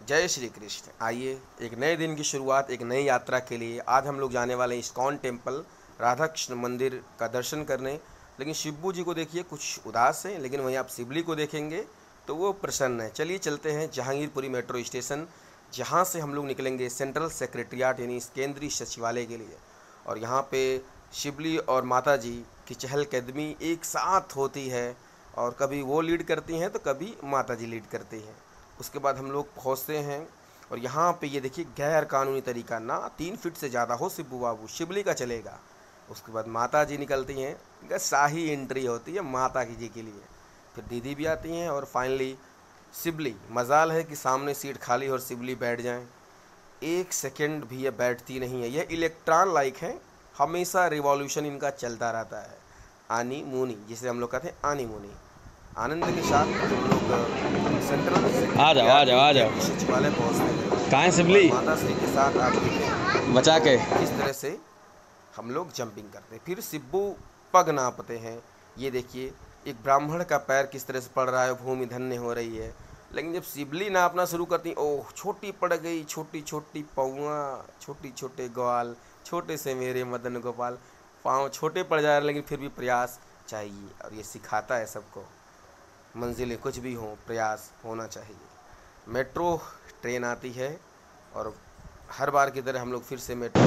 जय श्री कृष्ण। आइए एक नए दिन की शुरुआत, एक नई यात्रा के लिए आज हम लोग जाने वाले हैं इस्कॉन टेम्पल, राधा कृष्ण मंदिर का दर्शन करने। लेकिन शिब्बू जी को देखिए कुछ उदास हैं, लेकिन वहीं आप शिवली को देखेंगे तो वो प्रसन्न है। चलिए चलते हैं जहांगीरपुरी मेट्रो स्टेशन, जहाँ से हम लोग निकलेंगे सेंट्रल सेक्रेटरियाट यानी केंद्रीय सचिवालय के लिए। और यहाँ पे शिवली और माता जी की चहलकदमी एक साथ होती है, और कभी वो लीड करती हैं तो कभी माता जी लीड करती हैं। उसके बाद हम लोग पहुँचते हैं और यहाँ पे ये देखिए गैर कानूनी तरीका ना 3 फीट से ज़्यादा हो शिब्बू बाबू, शिवली का चलेगा। उसके बाद माता जी निकलती हैं, इनका शाही एंट्री होती है माता जी के लिए। फिर दीदी भी आती हैं और फाइनली शिवली। मजाल है कि सामने सीट खाली और शिवली बैठ जाएं। 1 सेकंड भी ये बैठती नहीं है, ये इलेक्ट्रॉन लाइक है, हमेशा रिवॉल्यूशन इनका चलता रहता है। आनी मुनी जिसे हम लोग कहते हैं, आनी मुनी। आनंद के साथ हम लोग सेंट्रल आ जाओ सचिवालय पहुँचते हैं। कहाँ है सिबली माता श्री के साथ आप देखें बचा के। किस तरह से हम लोग जंपिंग करते हैं। फिर शिब्बू पग नापते हैं। ये देखिए एक ब्राह्मण का पैर किस तरह से पड़ रहा है, भूमि धन्य हो रही है। लेकिन जब शिवली नापना शुरू करती, ओह छोटी पड़ गई, छोटी छोटी पौआ, छोटी छोटे ग्वाल, छोटे से मेरे मदन गोपाल। पाँव छोटे पड़ जा रहे, लेकिन फिर भी प्रयास चाहिए। और ये सिखाता है सबको, मंजिलें कुछ भी हों, प्रयास होना चाहिए। मेट्रो ट्रेन आती है और हर बार की तरह हम लोग फिर से मेट्रो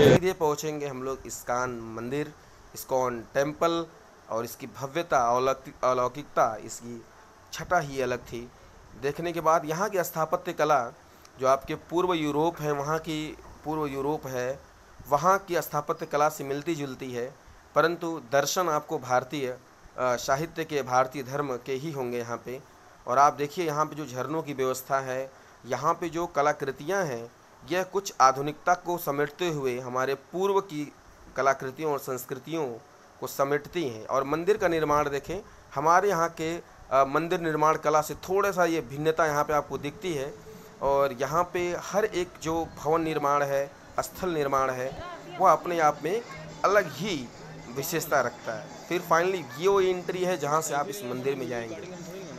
सीधे पहुँचेंगे हम लोग इस्कॉन मंदिर, इस्कॉन टेम्पल। और इसकी भव्यता, अलौकिकता, इसकी छटा ही अलग थी। देखने के बाद यहाँ की स्थापत्य कला जो आपके पूर्व यूरोप है, वहाँ की पूर्व यूरोप है, वहाँ की स्थापत्य कला से मिलती जुलती है। परंतु दर्शन आपको भारतीय साहित्य के, भारतीय धर्म के ही होंगे यहाँ पे। और आप देखिए यहाँ पे जो झरनों की व्यवस्था है, यहाँ पे जो कलाकृतियाँ हैं, यह कुछ आधुनिकता को समेटते हुए हमारे पूर्व की कलाकृतियों और संस्कृतियों को समेटती हैं। और मंदिर का निर्माण देखें, हमारे यहाँ के मंदिर निर्माण कला से थोड़ा सा ये भिन्नता यहाँ पे आपको दिखती है। और यहाँ पे हर एक जो भवन निर्माण है, स्थल निर्माण है, वह अपने आप में अलग ही विशेषता रखता है। फिर फाइनली ये वो एंट्री है जहाँ से आप इस मंदिर में जाएंगे।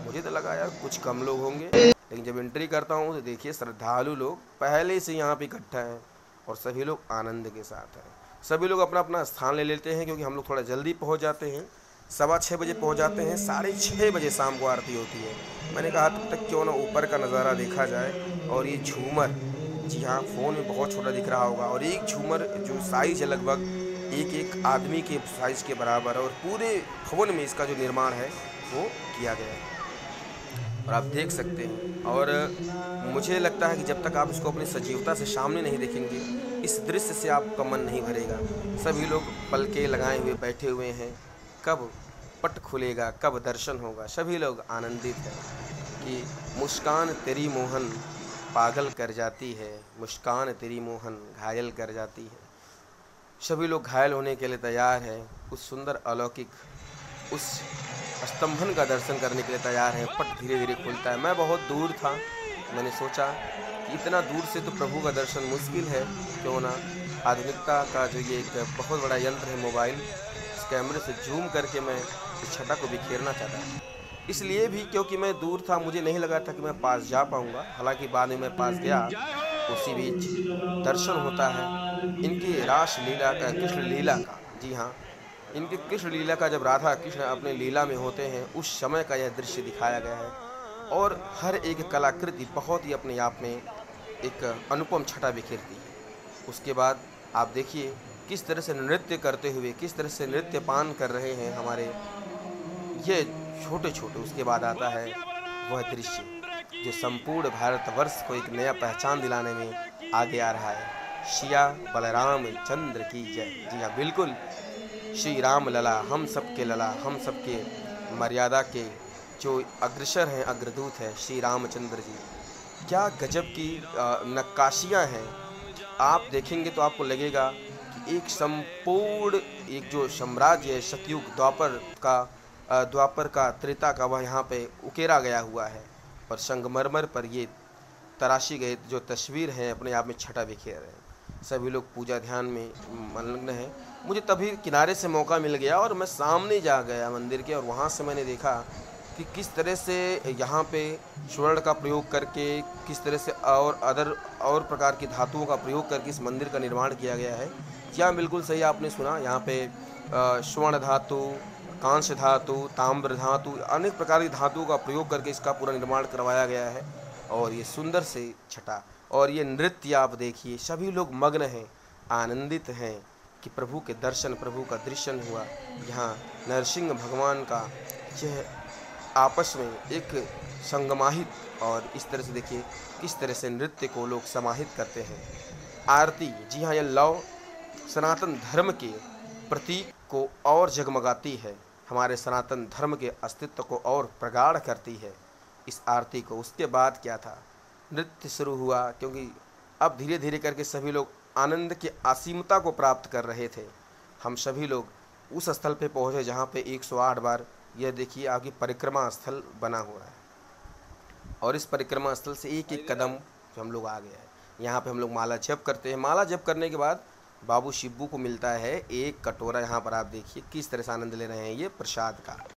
मुझे तो लगा यार कुछ कम लोग होंगे, लेकिन जब एंट्री करता हूँ तो देखिए श्रद्धालु लोग पहले से यहाँ पे इकट्ठा हैं और सभी लोग आनंद के साथ हैं। सभी लोग अपना अपना स्थान ले लेते हैं, क्योंकि हम लोग थोड़ा जल्दी पहुँच जाते हैं। 6:15 बजे पहुँच जाते हैं, 6:30 बजे शाम को आरती होती है। मैंने कहा तब तक क्यों ना ऊपर का नज़ारा देखा जाए। और ये झूमर, जी हाँ, फ़ोन में बहुत छोटा दिख रहा होगा, और एक झूमर जो साइज़ है लगभग एक आदमी के साइज़ के बराबर, और पूरे भवन में इसका जो निर्माण है वो किया गया है, और आप देख सकते हैं। और मुझे लगता है कि जब तक आप इसको अपनी सजीवता से सामने नहीं देखेंगे, इस दृश्य से आपका मन नहीं भरेगा। सभी लोग पलके लगाए हुए बैठे हुए हैं, कब पट खुलेगा, कब दर्शन होगा। सभी लोग आनंदित हैं कि मुस्कान तेरी मोहन पागल कर जाती है, मुस्कान तेरी मोहन घायल कर जाती है। सभी लोग घायल होने के लिए तैयार हैं, उस सुंदर अलौकिक उस स्तंभन का दर्शन करने के लिए तैयार हैं। पट धीरे धीरे खुलता है। मैं बहुत दूर था, मैंने सोचा कि इतना दूर से तो प्रभु का दर्शन मुश्किल है, क्यों ना आधुनिकता का जो ये एक बहुत बड़ा यंत्र है मोबाइल, इस कैमरे से जूम करके मैं इस छटा को बिखेरना चाहता था। इसलिए भी क्योंकि मैं दूर था, मुझे नहीं लगा था कि मैं पास जा पाऊँगा। हालांकि बाद में मैं पास गया। उसी बीच दर्शन होता है इनकी रास लीला का, कृष्ण लीला का। जी हाँ, इनकी कृष्ण लीला का, जब राधा कृष्ण अपने लीला में होते हैं, उस समय का यह दृश्य दिखाया गया है। और हर एक कलाकृति बहुत ही अपने आप में एक अनुपम छटा बिखेरती है। उसके बाद आप देखिए किस तरह से नृत्य करते हुए, किस तरह से नृत्य पान कर रहे हैं हमारे ये छोटे छोटे। उसके बाद आता है वह दृश्य जो संपूर्ण भारतवर्ष को एक नया पहचान दिलाने में आगे आ रहा है। सिया बलराम चंद्र की जय। जी हाँ, बिल्कुल, श्री राम लला, हम सबके लला, हम सबके मर्यादा के जो अग्रसर हैं, अग्रदूत हैं, श्री रामचंद्र जी। क्या गजब की नक्काशियाँ हैं। आप देखेंगे तो आपको लगेगा कि एक संपूर्ण एक जो साम्राज्य है, सतयुग द्वापर का, त्रेता का, वह यहाँ पे उकेरा गया हुआ है। और संगमरमर पर ये तराशी गए जो तस्वीर हैं, अपने आप में छटा बिखेर रहे हैं। सभी लोग पूजा ध्यान में मग्न हैं। मुझे तभी किनारे से मौका मिल गया और मैं सामने जा गया मंदिर के, और वहाँ से मैंने देखा कि किस तरह से यहाँ पे स्वर्ण का प्रयोग करके, किस तरह से और प्रकार की धातुओं का प्रयोग करके इस मंदिर का निर्माण किया गया है। क्या बिल्कुल सही आपने सुना, यहाँ पे स्वर्ण धातु, कांस्य धातु, ताम्र धातु, अनेक प्रकार की धातुओं का प्रयोग करके इसका पूरा निर्माण करवाया गया है। और ये सुंदर से छटा, और ये नृत्य आप देखिए, सभी लोग मग्न हैं, आनंदित हैं कि प्रभु के दर्शन, प्रभु का दर्शन हुआ। यहाँ नरसिंह भगवान का यह आपस में एक संगमाहित, और इस तरह से देखिए किस तरह से नृत्य को लोग समाहित करते हैं। आरती, जी हाँ, यह लौ सनातन धर्म के प्रतीक को और जगमगाती है, हमारे सनातन धर्म के अस्तित्व को और प्रगाढ़ करती है इस आरती को। उसके बाद क्या था, नृत्य शुरू हुआ, क्योंकि अब धीरे धीरे करके सभी लोग आनंद की असीमता को प्राप्त कर रहे थे। हम सभी लोग उस स्थल पे पहुँचे जहाँ पे 108 बार, यह देखिए आपकी परिक्रमा स्थल बना हुआ है, और इस परिक्रमा स्थल से एक एक कदम हम लोग आ गए हैं। यहाँ पे हम लोग माला जप करते हैं। माला जप करने के बाद बाबू शिब्बू को मिलता है एक कटोरा। यहाँ पर आप देखिए किस तरह से आनंद ले रहे हैं ये प्रसाद का।